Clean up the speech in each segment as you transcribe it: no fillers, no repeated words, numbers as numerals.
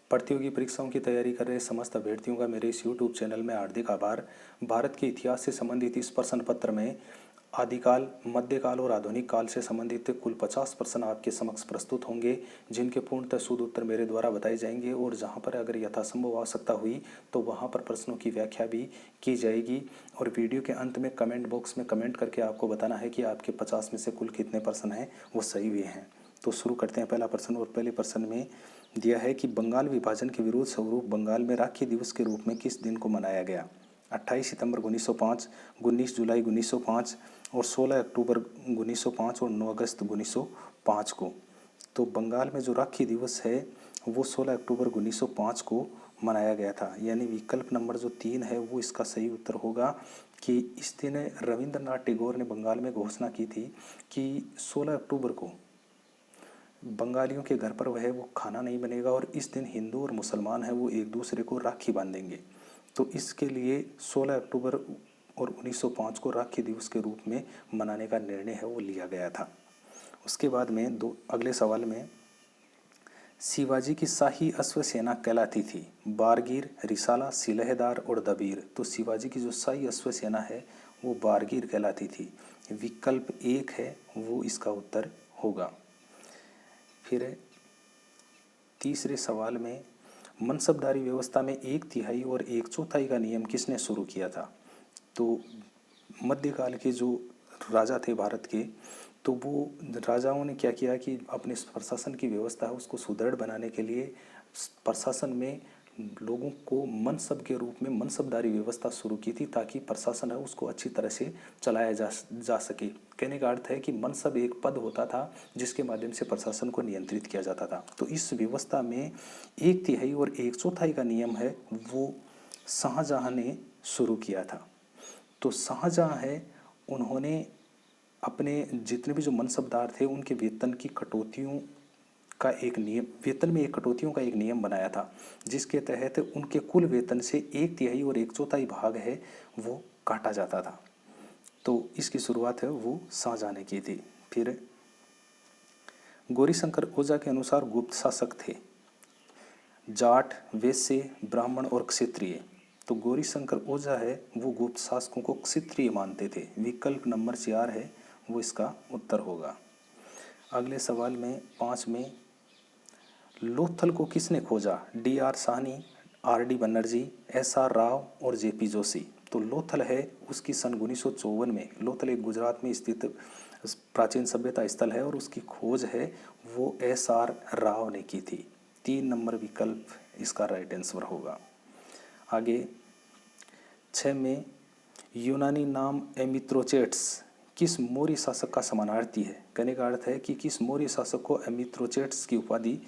प्रतियोगी परीक्षाओं की तैयारी कर रहे समस्त अभ्यर्थियों का मेरे इस यूट्यूब चैनल में हार्दिक आभार। भारत के इतिहास से संबंधित इस प्रश्न पत्र में आदिकाल, मध्यकाल और आधुनिक काल से संबंधित कुल 50 प्रश्न आपके समक्ष प्रस्तुत होंगे, जिनके पूर्णतः शुद्ध उत्तर मेरे द्वारा बताए जाएंगे और जहां पर अगर यथासंभव आवश्यकता हुई तो वहां पर प्रश्नों की व्याख्या भी की जाएगी। और वीडियो के अंत में कमेंट बॉक्स में कमेंट करके आपको बताना है कि आपके 50 में से कुल कितने प्रश्न हैं वो सही हुए हैं। तो शुरू करते हैं पहला प्रश्न। और पहले प्रश्न में दिया है कि बंगाल विभाजन के विरोध स्वरूप बंगाल में राखी दिवस के रूप में किस दिन को मनाया गया? 28 सितंबर 1905, 19 जुलाई 1905 और 16 अक्टूबर 1905 और 9 अगस्त 1905 को। तो बंगाल में जो राखी दिवस है वो 16 अक्टूबर 1905 को मनाया गया था, यानी विकल्प नंबर जो 3 है वो इसका सही उत्तर होगा कि इस दिन रविंद्रनाथ टैगोर ने बंगाल में घोषणा की थी कि 16 अक्टूबर को बंगालियों के घर पर वह वो खाना नहीं बनेगा और इस दिन हिंदू और मुसलमान है वो एक दूसरे को राखी बांधेंगे। तो इसके लिए 16 अक्टूबर और 1905 को राखी दिवस के रूप में मनाने का निर्णय है वो लिया गया था। उसके बाद में अगले सवाल में शिवाजी की शाही अश्व सेना कहलाती थी? बारगीर, रिसाला, सिलहदार और दबीर। तो शिवाजी की जो शाही अश्व सेना है वो बारगीर कहलाती थी। विकल्प 1 है वो इसका उत्तर होगा। फिर तीसरे सवाल में मनसबदारी व्यवस्था में 1/3 और 1/4 का नियम किसने शुरू किया था? तो मध्यकाल के जो राजा थे भारत के, तो वो राजाओं ने क्या किया कि अपने प्रशासन की व्यवस्था है उसको सुदृढ़ बनाने के लिए प्रशासन में लोगों को मनसब के रूप में मनसबदारी व्यवस्था शुरू की थी, ताकि प्रशासन है उसको अच्छी तरह से चलाया जा सके। कहने का अर्थ है कि मनसब एक पद होता था जिसके माध्यम से प्रशासन को नियंत्रित किया जाता था। तो इस व्यवस्था में 1/3 और 1/4 का नियम है वो शाहजहां ने शुरू किया था। तो शाहजहां है उन्होंने अपने जितने भी जो मनसबदार थे उनके वेतन की कटौतियों का एक नियम, वेतन में एक कटौतियों का एक नियम बनाया था, जिसके तहत उनके कुल वेतन से 1/3 और 1/4 भाग है वो काटा जाता था। तो इसकी शुरुआत है वो शाहजहां ने की थी। फिर गौरीशंकर ओझा के अनुसार गुप्त शासक थे जाट, वैश्य, ब्राह्मण और क्षत्रिय। तो गौरीशंकर ओझा है वो गुप्त शासकों को क्षत्रिय मानते थे। विकल्प नंबर 4 है वो इसका उत्तर होगा। अगले सवाल में 5 में लोथल को किसने खोजा? D.R. Sahni, R.D. Banerjee, S.R. Rao और J.P. जोशी। तो लोथल है उसकी सन 1954 में, लोथल एक गुजरात में स्थित प्राचीन सभ्यता स्थल है और उसकी खोज है वो S.R. राव ने की थी। 3 नंबर विकल्प इसका राइट आंसर होगा। आगे 6 में यूनानी नाम एमिथ्रोचेट्स किस मौर्य शासक का समानार्थी है? कहने का अर्थ है कि किस मौर्य शासक को एमिथ्रोचेट्स की उपाधि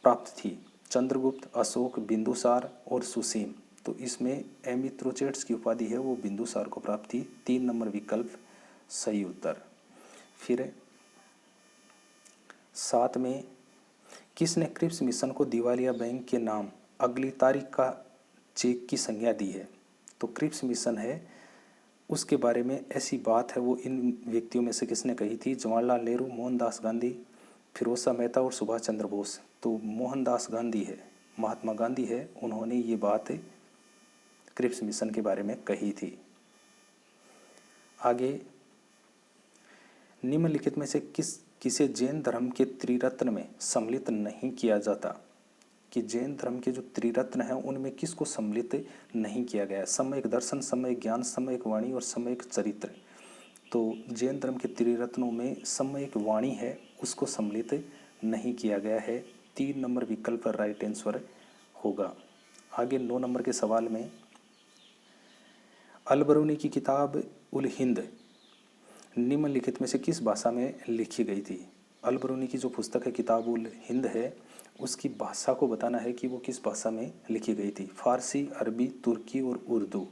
प्राप्त थी? चंद्रगुप्त, अशोक, बिंदुसार और सुसीम। तो इसमें एमिथ्रोचेट्स की उपाधि है वो बिंदुसार को प्राप्त थी। 3 नंबर विकल्प सही उत्तर। फिर 7 में किसने क्रिप्स मिशन को दिवालिया बैंक के नाम अगली तारीख का चेक की संज्ञा दी है? तो क्रिप्स मिशन है उसके बारे में ऐसी बात है वो इन व्यक्तियों में से किसने कही थी? जवाहरलाल नेहरू, मोहनदास गांधी, फिरोज मेहता और सुभाष चंद्र बोस। तो मोहनदास गांधी है, महात्मा गांधी है, उन्होंने ये बात क्रिप्स मिशन के बारे में कही थी। आगे निम्नलिखित में से किसे जैन धर्म के त्रिरत्न में सम्मिलित नहीं किया जाता? कि जैन धर्म के जो त्रिरत्न हैं उनमें किसको सम्मिलित नहीं किया गया है? सम्यक दर्शन, सम्यक ज्ञान, सम्यक वाणी और सम्यक चरित्र। तो जैन धर्म के त्रिरत्नों में सम्यक वाणी है उसको सम्मिलित नहीं किया गया है। 3 नंबर विकल्प राइट आंसर होगा। आगे 9 नंबर के सवाल में अल-बरूनी की किताब उल हिंद निम्नलिखित में से किस भाषा में लिखी गई थी? अल-बरूनी की जो पुस्तक है किताब उल हिंद है उसकी भाषा को बताना है कि वो किस भाषा में लिखी गई थी। फारसी, अरबी, तुर्की और उर्दू।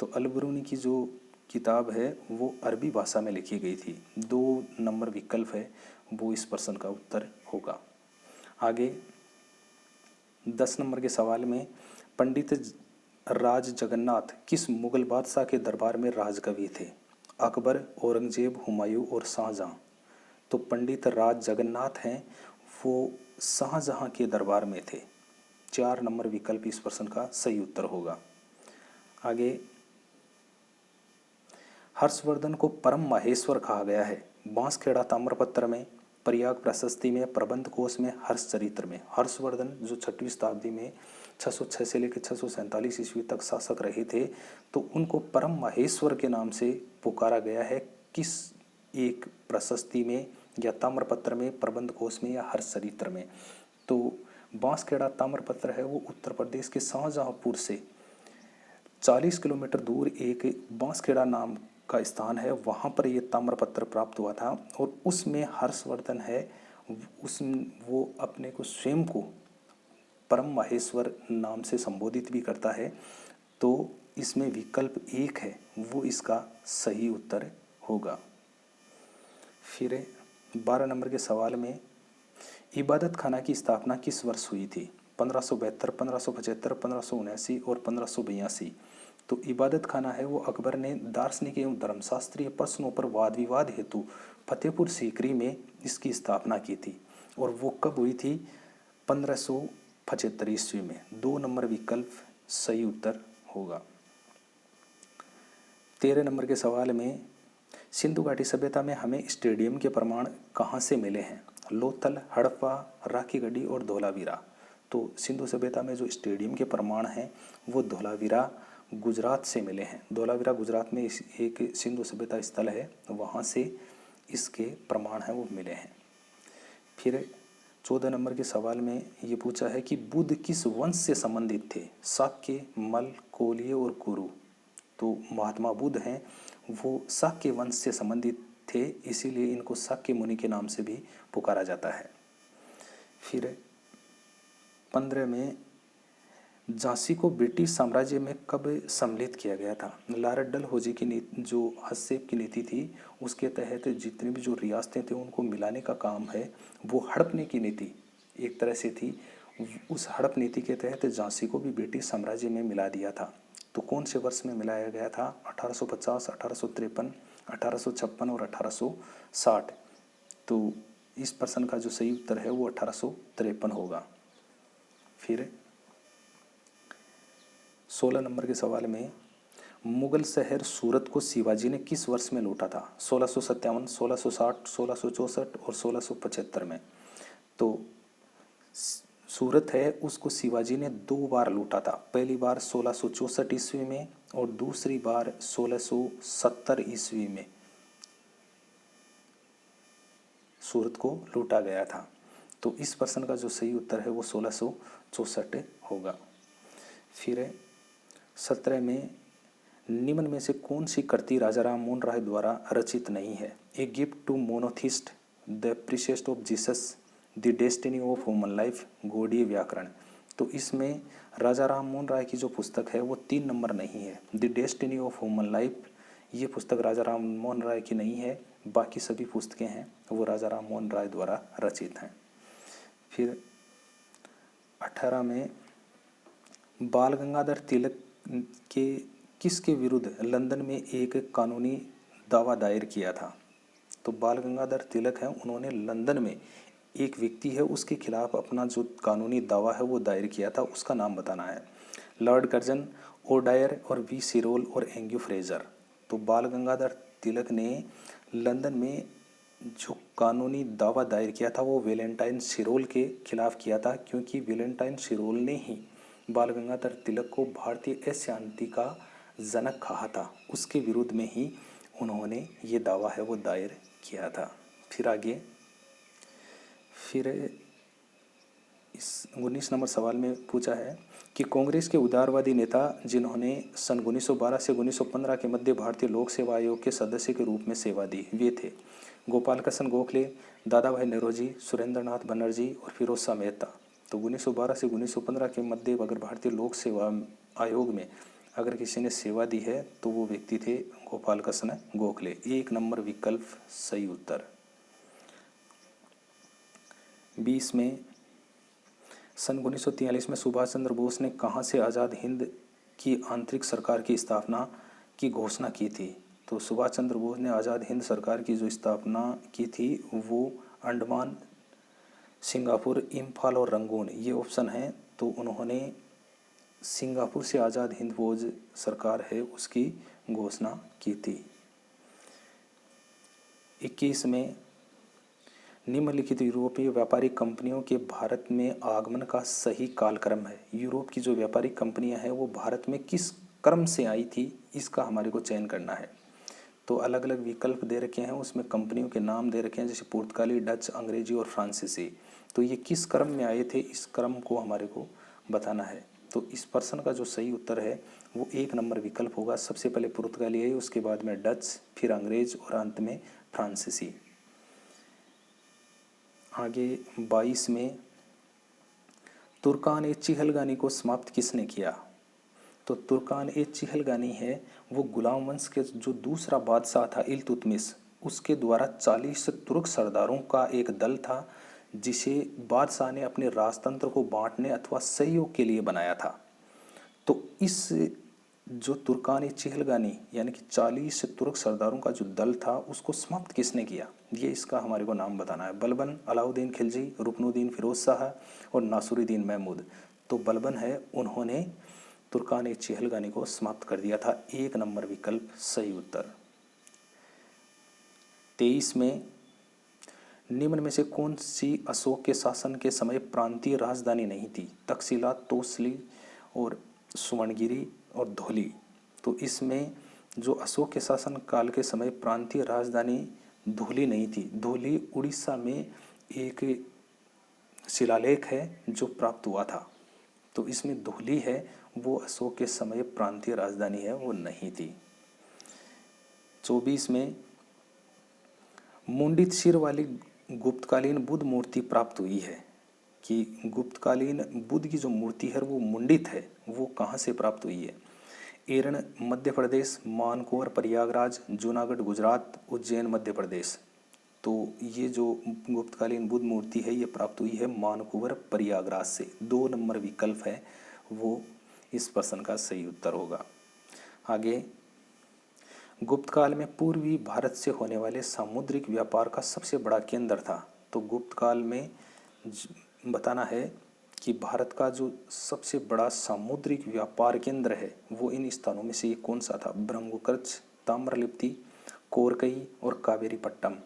तो अल-बरूनी की जो किताब है वो अरबी भाषा में लिखी गई थी। 2 नंबर विकल्प है वो इस प्रश्न का उत्तर होगा। आगे 10 नंबर के सवाल में पंडित राज जगन्नाथ किस मुगल बादशाह के दरबार में राजकवि थे? अकबर, औरंगजेब, हुमायूं और शाहजहां। तो पंडित राज जगन्नाथ हैं वो शाहजहां के दरबार में थे। 4 नंबर विकल्प इस प्रश्न का सही उत्तर होगा। आगे, हर्षवर्धन को परम माहेश्वर कहा गया है। बांसखेड़ा ताम्रपत्र में, प्रयाग प्रशस्ति में, प्रबंध कोश में, हर्ष चरित्र में। हर्षवर्धन जो 6वीं शताब्दी में 606 से लेकर 647 ईस्वी तक शासक रहे थे, तो उनको परम माहेश्वर के नाम से पुकारा गया है। किस एक प्रशस्ति में या ताम्रपत्र में, प्रबंध कोश में या हर्ष चरित्र में? तो बांसखेड़ा ताम्रपत्र है वो उत्तर प्रदेश के शाहजहांपुर से 40 किलोमीटर दूर एक बांसखेड़ा नाम का स्थान है, वहाँ पर ये ताम्रपत्र प्राप्त हुआ था। और उसमें हर्षवर्धन है, वो अपने को स्वयं को परम माहेश्वर नाम से संबोधित भी करता है। तो इसमें विकल्प 1 है वो इसका सही उत्तर होगा। फिर 12 नंबर के सवाल में, इबादत खाना की स्थापना किस वर्ष हुई थी? 1572, 1575, 1579 और 1582। तो इबादत खाना है वो अकबर ने दार्शनिक एवं धर्मशास्त्रीय प्रश्नों पर वाद विवाद हेतु फतेहपुर सीकरी में इसकी स्थापना की थी। और वो कब हुई थी? 1575 ईस्वी में। 2 नंबर विकल्प सही उत्तर होगा। 13 नंबर के सवाल में, सिंधु घाटी सभ्यता में हमें स्टेडियम के प्रमाण कहाँ से मिले हैं? लोथल, हड़प्पा, राखीगढ़ी और धोलावीरा। तो सिंधु सभ्यता में जो स्टेडियम के प्रमाण हैं वो धोलावीरा गुजरात से मिले हैं। धोलावीरा गुजरात में एक सिंधु सभ्यता स्थल है, वहाँ से इसके प्रमाण हैं वो मिले हैं। फिर 14 नंबर के सवाल में ये पूछा है कि बुद्ध किस वंश से संबंधित थे? शाक्य, मल, कोलिय और कुरु। तो महात्मा बुद्ध हैं वो शाक्य वंश से संबंधित थे, इसीलिए इनको शाक्य मुनि के नाम से भी पुकारा जाता है। फिर 15 में, झांसी को ब्रिटिश साम्राज्य में कब सम्मिलित किया गया था? लॉर्ड डलहौजी की नीति, जो हस्तक्षेप की नीति थी, उसके तहत जितनी भी जो रियासतें थे उनको मिलाने का काम है वो हड़पने की नीति एक तरह से थी। उस हड़प नीति के तहत झांसी को भी ब्रिटिश साम्राज्य में मिला दिया था। तो कौन से वर्ष में मिलाया गया था? 1850, 1853, 1856 और 1860। तो इस प्रश्न का जो सही उत्तर है वो 1853 होगा। फिर 16 नंबर के सवाल में, मुगल शहर सूरत को शिवाजी ने किस वर्ष में लूटा था? 1657, 1660, 1664 और 1675 में। तो सूरत है उसको शिवाजी ने 2 बार लूटा था। पहली बार 1664 ईस्वी में और दूसरी बार 1670 ईस्वी में सूरत को लूटा गया था। तो इस प्रश्न का जो सही उत्तर है वो 1664 होगा। फिर 17 में, निम्न में से कौन सी कृति राजा राम मोहन राय द्वारा रचित नहीं है? A gift to monotheist, the precepts of Jesus, the destiny of human life, Gaudiya Vyakaran. तो इसमें राजा राम मोहन राय की जो पुस्तक है वो 3 नंबर नहीं है। The destiny of human life ये पुस्तक राजा राम मोहन राय की नहीं है, बाकी सभी पुस्तकें हैं वो राजा राम मोहन राय द्वारा रचित हैं। फिर 18 में, बाल गंगाधर तिलक के किसके विरुद्ध लंदन में एक कानूनी दावा दायर किया था? तो बाल गंगाधर तिलक हैं, उन्होंने लंदन में एक व्यक्ति है उसके खिलाफ अपना जो कानूनी दावा है वो दायर किया था, उसका नाम बताना है। लॉर्ड कर्जन, ओडायर और वी सिरोल और एंग्यू फ्रेजर। तो बाल गंगाधर तिलक ने लंदन में जो कानूनी दावा दायर किया था वो वेलेंटाइन सिरोल के खिलाफ किया था, क्योंकि वेलेंटाइन सिरोल ने ही बाल गंगाधर तिलक को भारतीय अशांति का जनक कहा था। उसके विरुद्ध में ही उन्होंने ये दावा है वो दायर किया था। फिर आगे, फिर इस 19 नंबर सवाल में पूछा है कि कांग्रेस के उदारवादी नेता जिन्होंने सन 1912 से 1915 के मध्य भारतीय लोक सेवा आयोग के सदस्य के रूप में सेवा दी, वे थे गोपाल कृष्ण गोखले, दादा भाई नौरोजी, सुरेंद्र नाथ बनर्जी और फिरोज शाह मेहता। तो 1912 से 1915 के मध्य अगर भारतीय लोक सेवा आयोग में अगर किसी ने सेवा दी है तो वो व्यक्ति थे गोपाल कृष्ण गोखले। 1 नंबर विकल्प सही उत्तर। 20 में, सन 1943 में सुभाष चंद्र बोस ने कहाँ से आज़ाद हिंद की आंतरिक सरकार की स्थापना की घोषणा की थी? तो सुभाष चंद्र बोस ने आज़ाद हिंद सरकार की जो स्थापना की थी वो अंडमान, सिंगापुर, इम्फाल और रंगून ये ऑप्शन हैं। तो उन्होंने सिंगापुर से आज़ाद हिंद फौज सरकार है उसकी घोषणा की थी। 21 में निम्नलिखित यूरोपीय व्यापारिक कंपनियों के भारत में आगमन का सही कालक्रम है। यूरोप की जो व्यापारिक कंपनियां हैं वो भारत में किस क्रम से आई थी, इसका हमारे को चयन करना है। तो अलग अलग विकल्प दे रखे हैं, उसमें कंपनियों के नाम दे रखे हैं, जैसे पुर्तगाली, डच, अंग्रेजी और फ्रांसीसी। तो ये किस क्रम में आए थे, इस क्रम को हमारे को बताना है। तो इस प्रश्न का जो सही उत्तर है वो 1 नंबर विकल्प होगा। सबसे पहले पुर्तगाली आई, उसके बाद में डच, फिर अंग्रेज और अंत में फ्रांसीसी। आगे 22 में तुर्कान ए चिहलगानी को समाप्त किसने किया। तो तुर्कान ए चिहलगानी है वो गुलाम वंश के जो दूसरा बादशाह था इल्तुतमिश, उसके द्वारा 40 तुर्क सरदारों का एक दल था, जिसे बादशाह ने अपने राजतंत्र को बांटने अथवा सहयोग के लिए बनाया था। तो इस जो तुर्कान ए चिहलगानी यानी कि 40 तुर्क सरदारों का जो दल था उसको समाप्त किसने किया, ये इसका हमारे को नाम बताना है। बलबन, अलाउद्दीन खिलजी, रुकनुद्दीन फिरोज शाह और नासुरुद्दीन महमूद। तो बलबन है, उन्होंने तुर्कान ए चिहलगानी को समाप्त कर दिया था। 1 नंबर विकल्प सही उत्तर। 23 में निम्न में से कौन सी अशोक के शासन के समय प्रांतीय राजधानी नहीं थी। तक्षशिला, तोसली और सुवर्णगिरी और धौली। तो इसमें जो अशोक के शासन काल के समय प्रांतीय राजधानी धौली नहीं थी। धौली उड़ीसा में एक शिलालेख है जो प्राप्त हुआ था, तो इसमें धौली है वो अशोक के समय प्रांतीय राजधानी है, वो नहीं थी। 24 में मुंडित सिर वाली गुप्तकालीन बुद्ध मूर्ति प्राप्त हुई है, कि गुप्तकालीन बुद्ध की जो मूर्ति है वो मुंडित है, वो कहाँ से प्राप्त हुई है। एरन मध्य प्रदेश, मानकोर प्रयागराज, जूनागढ़ गुजरात, उज्जैन मध्य प्रदेश। तो ये जो गुप्तकालीन बुद्ध मूर्ति है ये प्राप्त हुई है मानकोर प्रयागराज से। 2 नंबर विकल्प है वो इस प्रश्न का सही उत्तर होगा। आगे, गुप्त काल में पूर्वी भारत से होने वाले सामुद्रिक व्यापार का सबसे बड़ा केंद्र था। तो गुप्त काल में बताना है कि भारत का जो सबसे बड़ा सामुद्रिक व्यापार केंद्र है वो इन स्थानों में से ये कौन सा था। ब्रह्मकुर्च, ताम्रलिप्ति, कोरकई और कावेरीपट्टम।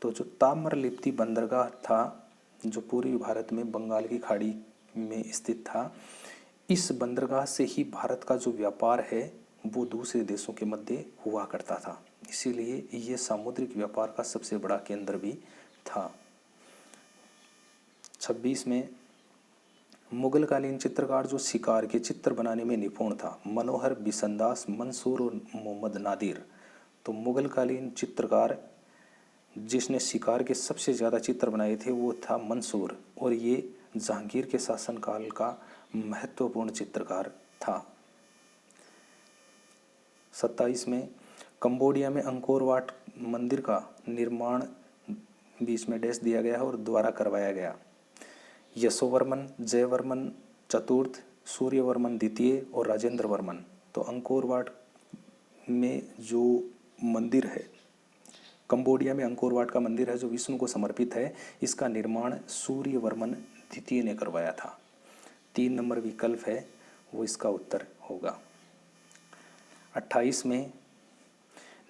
तो जो ताम्रलिप्ति बंदरगाह था जो पूर्वी भारत में बंगाल की खाड़ी में स्थित था, इस बंदरगाह से ही भारत का जो व्यापार है वो दूसरे देशों के मध्य हुआ करता था, इसीलिए ये सामुद्रिक व्यापार का सबसे बड़ा केंद्र भी था। 26 में मुगलकालीन चित्रकार जो शिकार के चित्र बनाने में निपुण था। मनोहर, बिशनदास, मंसूर और मोहम्मद नादिर। तो मुगलकालीन चित्रकार जिसने शिकार के सबसे ज़्यादा चित्र बनाए थे वो था मंसूर, और ये जहांगीर के शासनकाल का महत्वपूर्ण चित्रकार था। 27 में कंबोडिया में अंकोर वाट मंदिर का निर्माण बीच में डैश दिया गया है और द्वारा करवाया गया। यशोवर्मन, जयवर्मन चतुर्थ, सूर्यवर्मन द्वितीय और राजेंद्र वर्मन। तो अंकोर वाट में जो मंदिर है, कंबोडिया में अंकोर वाट का मंदिर है जो विष्णु को समर्पित है, इसका निर्माण सूर्यवर्मन द्वितीय ने करवाया था। 3 नंबर विकल्प है वो इसका उत्तर होगा। 28 में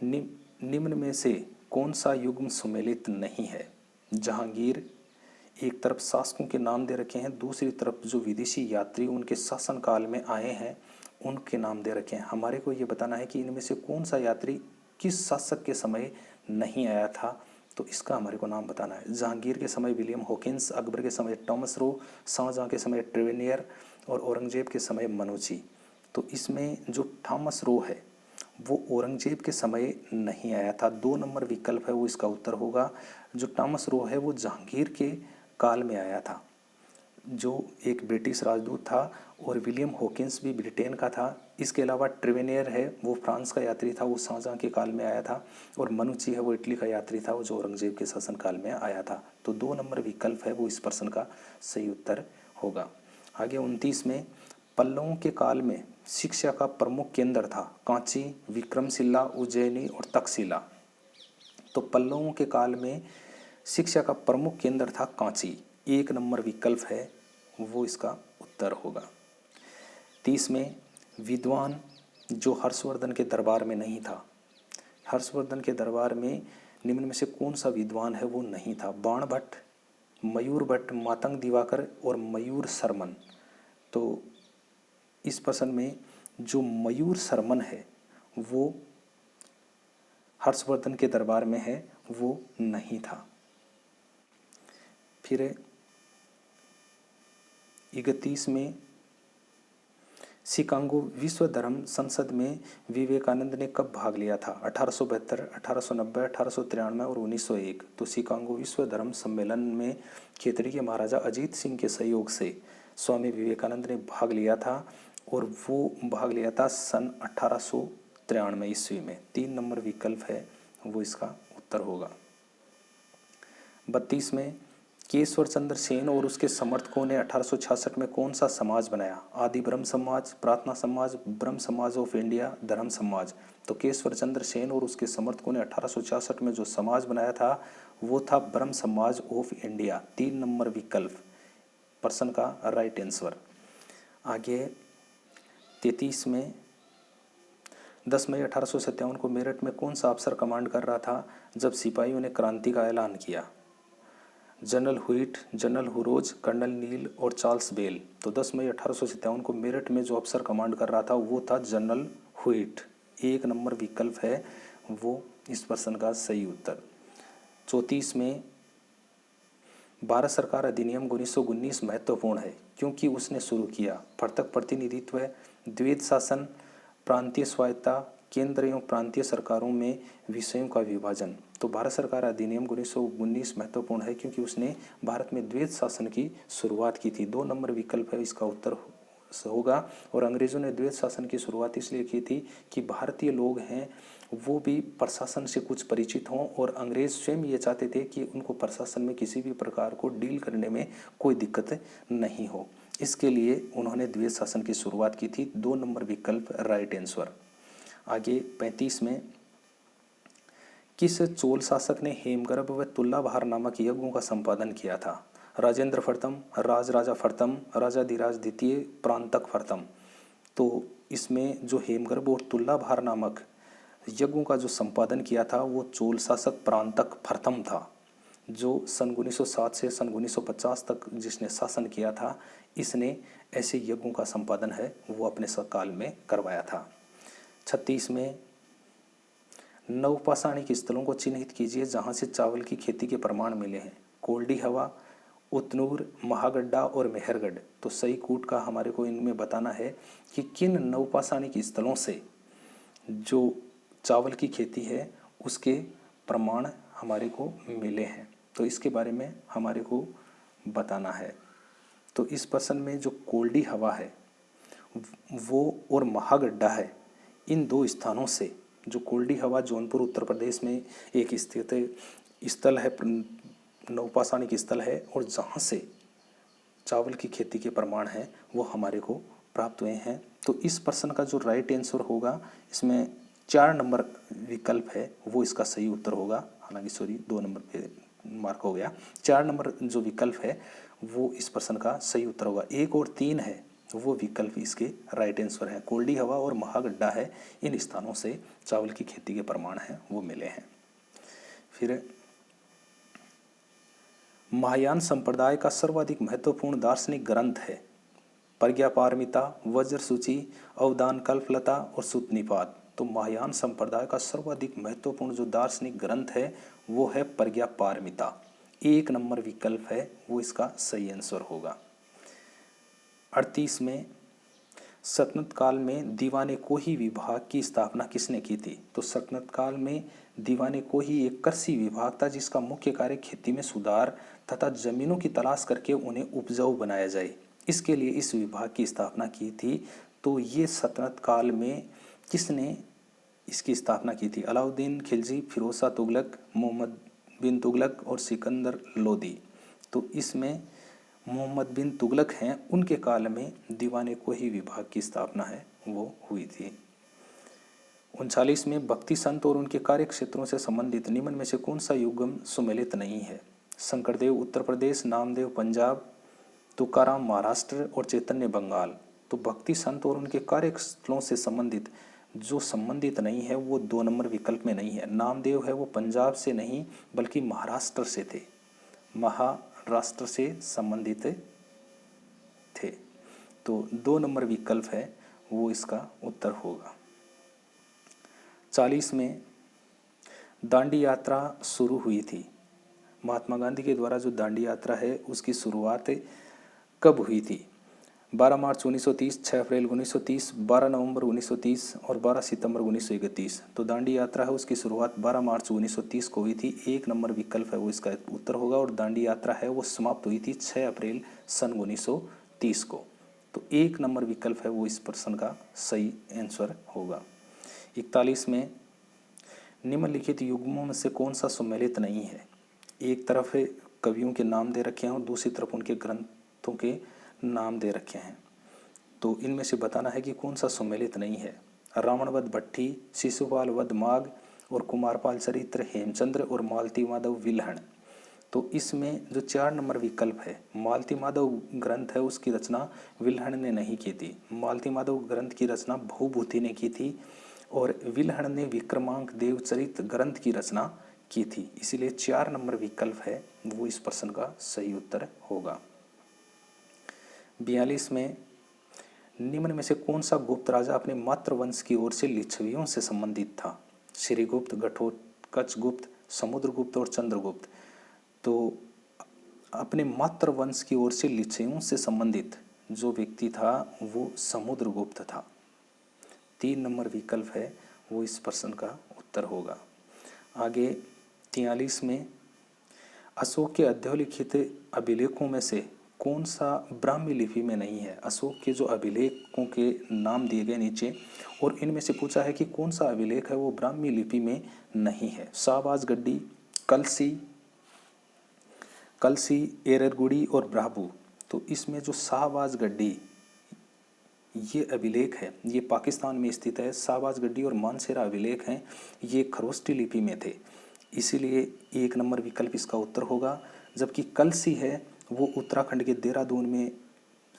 निम्न में से कौन सा युग्म सुमेलित नहीं है। जहांगीर, एक तरफ शासकों के नाम दे रखे हैं, दूसरी तरफ जो विदेशी यात्री उनके शासनकाल में आए हैं उनके नाम दे रखे हैं। हमारे को ये बताना है कि इनमें से कौन सा यात्री किस शासक के समय नहीं आया था, तो इसका हमारे को नाम बताना है। जहांगीर के समय विलियम हॉकिंस, अकबर के समय टॉमस रो, शाहजहाँ के समय ट्रेवेनियर और औरंगजेब के समय मनोची। तो इसमें जो थॉमस रो है वो औरंगजेब के समय नहीं आया था। 2 नंबर विकल्प है वो इसका उत्तर होगा। जो थॉमस रो है वो जहांगीर के काल में आया था, जो एक ब्रिटिश राजदूत था, और विलियम हॉकिंस भी ब्रिटेन का था। इसके अलावा ट्रेवेनियर है वो फ्रांस का यात्री था, वो शाहजहाँ के काल में आया था, और मनुची है वो इटली का यात्री था, वो जो औरंगजेब के शासनकाल में आया था। तो 2 नंबर विकल्प है वो इस प्रश्न का सही उत्तर होगा। आगे 29 में पल्लवों के काल में शिक्षा का प्रमुख केंद्र था। कांची, विक्रमशिला, उज्जैनी और तक्षशिला। तो पल्लवों के काल में शिक्षा का प्रमुख केंद्र था कांची। 1 नंबर विकल्प है वो इसका उत्तर उत्तर होगा। 30 में विद्वान जो हर्षवर्धन के दरबार में नहीं था। हर्षवर्धन के दरबार में निम्न में से कौन सा विद्वान है वो नहीं था? बाण भट्ट, मयूर भट्ट, मातंग दिवाकर और मयूर शर्मन। तो इस प्रश्न में जो मयूर शर्मन है वो हर्षवर्धन के दरबार में है, वो नहीं था। फिर 31 में शिकागो विश्व धर्म संसद में विवेकानंद ने कब भाग लिया था? 1872, 1890, 1893 और 1901। तो शिकागो विश्व धर्म सम्मेलन में खेतड़ी के महाराजा अजीत सिंह के सहयोग से स्वामी विवेकानंद ने भाग लिया था और वो भाग लिया था सन 1893 ईस्वी में। 3 नंबर विकल्प है वो इसका उत्तर होगा। 32 में केशव चंद्र सेन और उसके समर्थकों ने 1866 में कौन सा समाज बनाया? आदि ब्रह्म समाज, प्रार्थना समाज, ब्रह्म समाज ऑफ इंडिया, धर्म समाज। तो केशव चंद्र सेन और उसके समर्थकों ने 1866 में जो समाज बनाया था वो था ब्रह्म समाज ऑफ इंडिया। 3 नंबर विकल्प प्रश्न का राइट आंसर। आगे 33 में 10 मई 1857 को मेरठ में कौन सा अफसर कमांड कर रहा था जब सिपाहियों ने क्रांति का ऐलान किया? जनरल हुइट, जनरल हुरोज, कर्नल नील और चार्ल्स बेल। तो 10 मई 1857 को मेरठ में जो अफसर कमांड कर रहा था वो था जनरल हुइट। 1 नंबर विकल्प है वो इस प्रश्न का सही उत्तर। 34 में भारत सरकार अधिनियम 1919 महत्वपूर्ण है क्योंकि उसने शुरू किया पृथक प्रतिनिधित्व, द्वैध शासन, प्रांतीय स्वायत्ता, केंद्र एवं प्रांतीय सरकारों में विषयों का विभाजन। तो भारत सरकार अधिनियम 1919 महत्वपूर्ण है क्योंकि उसने भारत में द्वैध शासन की शुरुआत की थी। 2 नंबर विकल्प है इसका उत्तर होगा। और अंग्रेजों ने द्वैध शासन की शुरुआत इसलिए की थी कि भारतीय लोग हैं वो भी प्रशासन से कुछ परिचित हों और अंग्रेज स्वयं ये चाहते थे कि उनको प्रशासन में किसी भी प्रकार को डील करने में कोई दिक्कत नहीं हो। इसके लिए उन्होंने द्वैध शासन की शुरुआत की थी। 2 नंबर विकल्प राइट आंसर। आगे 35 में किस चोल शासक ने हेमगर्भ व तुल्लाभार नामक यज्ञों का संपादन किया था? राजेंद्र प्रथम, राजराजा प्रथम, राजाधिराज द्वितीय, प्रांतक प्रथम। तो इसमें जो हेमगर्भ और तुल्लाभार नामक यज्ञों का जो संपादन किया था वो चोल शासक प्रांतक प्रथम था, जो सन 1907 से सन 1950 तक जिसने शासन किया था। इसने ऐसे यज्ञों का संपादन है वो अपने काल में करवाया था। 36 में नवपाषाणिक स्थलों को चिन्हित कीजिए जहां से चावल की खेती के प्रमाण मिले हैं। कोल्डी हवा, उतनूर, महागड्ढा और मेहरगढ़। तो सही कूट का हमारे को इनमें बताना है कि किन नवपाषाणिक स्थलों से जो चावल की खेती है उसके प्रमाण हमारे को मिले हैं। तो इसके बारे में हमारे को बताना है। तो इस प्रश्न में जो कोल्डी हवा है वो और महागड्ढा है, इन 2 स्थानों से जो कोल्डी हवा जौनपुर उत्तर प्रदेश में एक स्थित स्थल है, नवपाषाणिक स्थल है और जहाँ से चावल की खेती के प्रमाण हैं वो हमारे को प्राप्त हुए हैं। तो इस प्रश्न का जो राइट आंसर होगा इसमें 4 नंबर विकल्प है वो इसका सही उत्तर होगा। हालांकि सॉरी 2 नंबर पे मार्क हो गया। 4 नंबर जो विकल्प है वो इस प्रश्न का सही उत्तर होगा। 1 और 3 है वो विकल्प इसके राइट आंसर हैं। कोल्डी हवा और महागड्ढा है, इन स्थानों से चावल की खेती के प्रमाण हैं वो मिले हैं। फिर महायान संप्रदाय का सर्वाधिक महत्वपूर्ण दार्शनिक ग्रंथ है प्रज्ञापारमिता, वज्रसूची, अवदान कल्पलता और सुत्तनिपात। तो महायान संप्रदाय का सर्वाधिक महत्वपूर्ण जो दार्शनिक ग्रंथ है वो है प्रज्ञापारमिता। 1 नंबर विकल्प है वो इसका सही आंसर होगा। 38 में सल्तनत काल में दीवाने कोही विभाग की स्थापना किसने की थी? तो सल्तनत काल में दीवाने कोही एक कृषि विभाग था जिसका मुख्य कार्य खेती में सुधार तथा जमीनों की तलाश करके उन्हें उपजाऊ बनाया जाए। इसके लिए इस विभाग की स्थापना की थी। तो ये सल्तनत काल में किसने इसकी स्थापना की थी? अलाउद्दीन खिलजी, फिरोज शाह तुगलक, मोहम्मद बिन तुगलक और सिकंदर लोदी। तो इसमें मोहम्मद बिन तुगलक हैं, उनके काल में दीवाने कोही विभाग की स्थापना है वो हुई थी। 39 में भक्ति संत और उनके कार्य क्षेत्रों से संबंधित निम्न में से कौन सा युग्म सुमेलित नहीं है? शंकरदेव उत्तर प्रदेश, नामदेव पंजाब, तुकाराम महाराष्ट्र और चैतन्य बंगाल। तो भक्ति संत और उनके कार्यस्थलों से संबंधित जो संबंधित नहीं है वो 2 नंबर विकल्प में नहीं है। नामदेव है वो पंजाब से नहीं बल्कि महाराष्ट्र से थे, महाराष्ट्र से संबंधित थे। तो 2 नंबर विकल्प है वो इसका उत्तर होगा। 40 में दांडी यात्रा शुरू हुई थी। महात्मा गांधी के द्वारा जो दांडी यात्रा है उसकी शुरुआत कब हुई थी? 12 मार्च 1930, 6 अप्रैल 1930, 12 नवंबर 1930 और 12 सितंबर 1931। तो दांडी यात्रा है उसकी शुरुआत 12 मार्च 1930 को हुई थी। 1 नंबर विकल्प है वो इसका उत्तर होगा। और दांडी यात्रा है वो समाप्त हुई थी 6 अप्रैल सन 1930 को। तो 1 नंबर विकल्प है वो इस प्रश्न का सही आंसर होगा। 41 में निम्नलिखित युग्मों में से कौन सा सम्मिलित नहीं है? एक तरफ कवियों के नाम दे रखे हैं और दूसरी तरफ उनके ग्रंथों के नाम दे रखे हैं। तो इनमें से बताना है कि कौन सा सम्मिलित नहीं है। रावण वध भट्टी, शिशुपाल वध माघ और कुमारपाल चरित्र हेमचंद्र और मालती माधव विलहण। तो इसमें जो 4 नंबर विकल्प है, मालती माधव ग्रंथ है उसकी रचना विलहण ने नहीं की थी। मालती माधव ग्रंथ की रचना भूभूति ने की थी और विलहण ने विक्रमांक देवचरित ग्रंथ की रचना की थी। इसीलिए 4 नंबर विकल्प है वो इस प्रश्न का सही उत्तर होगा। 42 में निम्न में से कौन सा गुप्त राजा अपने मातृवंश की ओर से लिच्छवियों से संबंधित था? श्रीगुप्त, घटोत्कच गुप्त, समुद्रगुप्त और चंद्रगुप्त। तो अपने मातृवंश की ओर से लिच्छवियों से संबंधित जो व्यक्ति था वो समुद्रगुप्त था। 3 नंबर विकल्प है वो इस प्रश्न का उत्तर होगा। आगे 43 में अशोक के अध्योलिखित अभिलेखों में से कौन सा ब्राह्मी लिपि में नहीं है? अशोक के जो अभिलेखों के नाम दिए गए नीचे और इनमें से पूछा है कि कौन सा अभिलेख है वो ब्राह्मी लिपि में नहीं है। शाहबाजगढ़ी, कलसी, एररगुड़ी और ब्राभू। तो इसमें जो शाहबाजगढ़ी ये अभिलेख है ये पाकिस्तान में स्थित है। शाहबाजगढ़ी और मानसेरा अभिलेख हैं ये खरोष्टी लिपि में थे, इसीलिए 1 नंबर विकल्प इसका उत्तर होगा। जबकि कलसी है वो उत्तराखंड के देहरादून में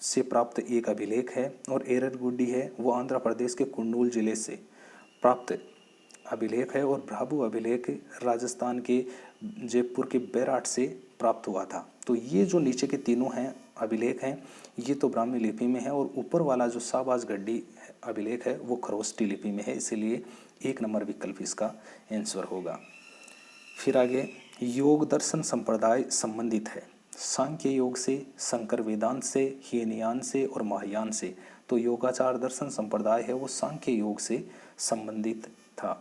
से प्राप्त एक अभिलेख है और एररगुड्डी है वो आंध्र प्रदेश के कुर्नूल जिले से प्राप्त अभिलेख है और ब्राभू अभिलेख राजस्थान के जयपुर के बैराट से प्राप्त हुआ था। तो ये जो नीचे के तीनों हैं अभिलेख हैं ये तो ब्राह्मी लिपि में है और ऊपर वाला जो शाहबाजगढ़ी अभिलेख है वो खरोष्टी लिपि में है, इसीलिए 1 नंबर विकल्प इसका आंसर होगा। फिर आगे योग दर्शन संप्रदाय संबंधित है सांख्य योग से, शंकर वेदांत से, हीनयान से और महायान से। तो योगाचार दर्शन संप्रदाय है वो सांख्य योग से संबंधित था।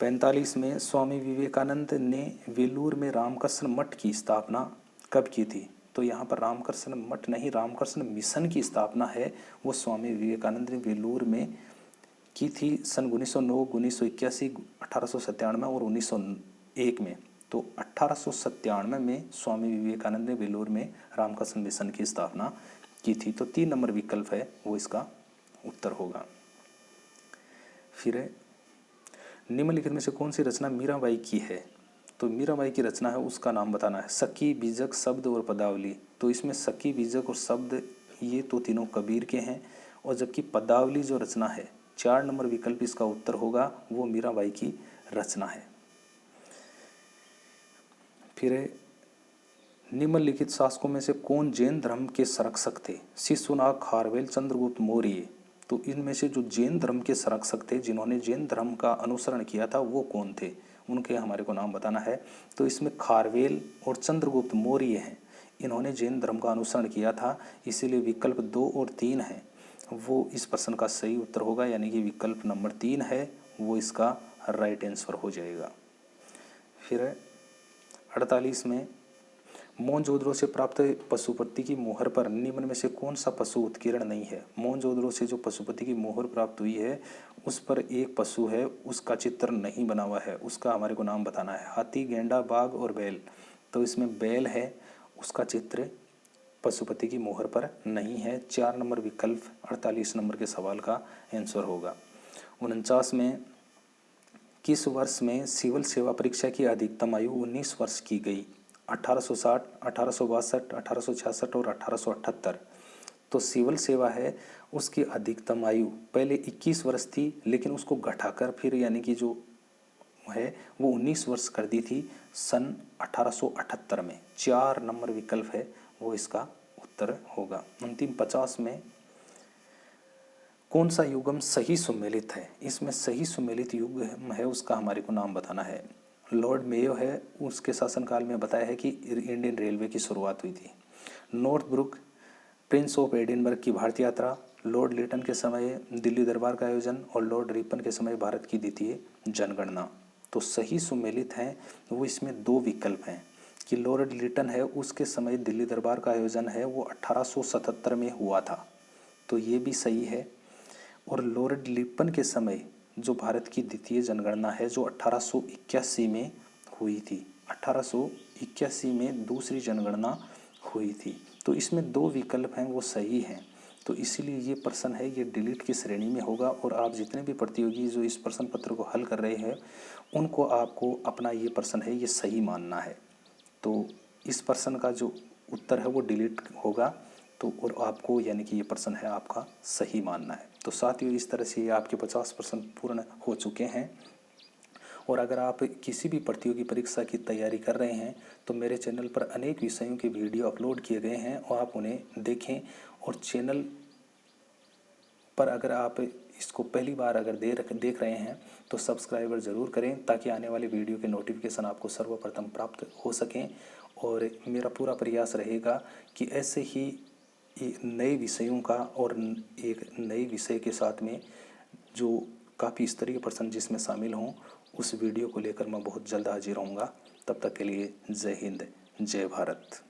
45 में स्वामी विवेकानंद ने वेलूर में रामकृष्ण मठ की स्थापना कब की थी? तो यहाँ पर रामकृष्ण मठ नहीं, रामकृष्ण मिशन की स्थापना है वो स्वामी विवेकानंद ने वेलूर में की थी सन 1909, 1981, 1897 और 1901 में। तो 1897 में स्वामी विवेकानंद ने वेलूर में रामकृष्ण मिशन की स्थापना की थी। तो 3 नंबर विकल्प है वो इसका उत्तर होगा। फिर निम्नलिखित में से कौन सी रचना मीराबाई की है? तो मीराबाई की रचना है उसका नाम बताना है। सखी, बीजक, शब्द और पदावली। तो इसमें सखी, बीजक और शब्द ये तो तीनों कबीर के हैं और जबकि पदावली जो रचना है 4 नंबर विकल्प इसका उत्तर होगा वो मीराबाई की रचना है। फिर निम्नलिखित शासकों में से कौन जैन धर्म के संरक्षक थे? शिशुनाग, खारवेल, चंद्रगुप्त मौर्य। तो इनमें से जो जैन धर्म के संरक्षक थे जिन्होंने जैन धर्म का अनुसरण किया था वो कौन थे? उनके हमारे को नाम बताना है। तो इसमें खारवेल और चंद्रगुप्त मौर्य हैं, इन्होंने जैन धर्म का अनुसरण किया था, इसीलिए विकल्प 2 और 3 है वो इस प्रश्न का सही उत्तर होगा, यानी कि विकल्प नंबर 3 है वो इसका राइट आंसर हो जाएगा। फिर 48 में मोहनजोदड़ो से प्राप्त पशुपति की मोहर पर निम्न में से कौन सा पशु उत्कीर्ण नहीं है? मोहनजोदड़ो से जो पशुपति की मोहर प्राप्त हुई है उस पर एक पशु है उसका चित्र नहीं बना हुआ है, उसका हमारे को नाम बताना है। हाथी, गेंडा, बाघ और बैल। तो इसमें बैल है उसका चित्र पशुपति की मोहर पर नहीं है। 4 नंबर विकल्प 48 नंबर के सवाल का आंसर होगा। 49 में किस वर्ष में सिविल सेवा परीक्षा की अधिकतम आयु 19 वर्ष की गई? 1860, 1862, 1866 और 1878। तो सिविल सेवा है उसकी अधिकतम आयु पहले 21 वर्ष थी, लेकिन उसको घटाकर फिर यानी कि जो है वो 19 वर्ष कर दी थी सन 1878 में। 4 नंबर विकल्प है वो इसका उत्तर होगा। अंतिम 50 में कौन सा युग्म सही सुमेलित है? इसमें सही सुमेलित युग्म है उसका हमारे को नाम बताना है। लॉर्ड मेयो है, उसके शासनकाल में बताया है कि इंडियन रेलवे की शुरुआत हुई थी। Northbrook, prince of Edinburgh की भारत यात्रा, लॉर्ड लिटन के समय दिल्ली दरबार का आयोजन और लॉर्ड रिपन के समय भारत की द्वितीय जनगणना। तो सही सुमेलित हैं वो इसमें 2 विकल्प हैं कि लॉर्ड लिटन है उसके समय दिल्ली दरबार का आयोजन है वो 1877 में हुआ था, तो ये भी सही है। और लॉर्ड लिपन के समय जो भारत की द्वितीय जनगणना है जो 1881 में हुई थी, 1881 में दूसरी जनगणना हुई थी। तो इसमें 2 विकल्प हैं वो सही हैं, तो इसीलिए ये प्रश्न है ये डिलीट की श्रेणी में होगा। और आप जितने भी प्रतियोगी जो इस प्रश्न पत्र को हल कर रहे हैं उनको आपको अपना ये प्रश्न है ये सही मानना है। तो इस प्रश्न का जो उत्तर है वो डिलीट होगा, तो और आपको यानी कि ये प्रश्न है आपका सही मानना है। तो साथियों इस तरह से आपके 50 प्रश्न पूर्ण हो चुके हैं। और अगर आप किसी भी प्रतियोगी परीक्षा की तैयारी कर रहे हैं तो मेरे चैनल पर अनेक विषयों के वीडियो अपलोड किए गए हैं और आप उन्हें देखें। और चैनल पर अगर आप इसको पहली बार अगर देख रहे हैं तो सब्सक्राइबर ज़रूर करें ताकि आने वाले वीडियो के नोटिफिकेशन आपको सर्वप्रथम प्राप्त हो सकें। और मेरा पूरा प्रयास रहेगा कि ऐसे ही नए विषयों का और एक नए विषय के साथ में जो काफ़ी स्तरीय प्रश्न जिसमें शामिल हों उस वीडियो को लेकर मैं बहुत जल्द हाजिर होऊंगा। तब तक के लिए जय हिंद, जय भारत।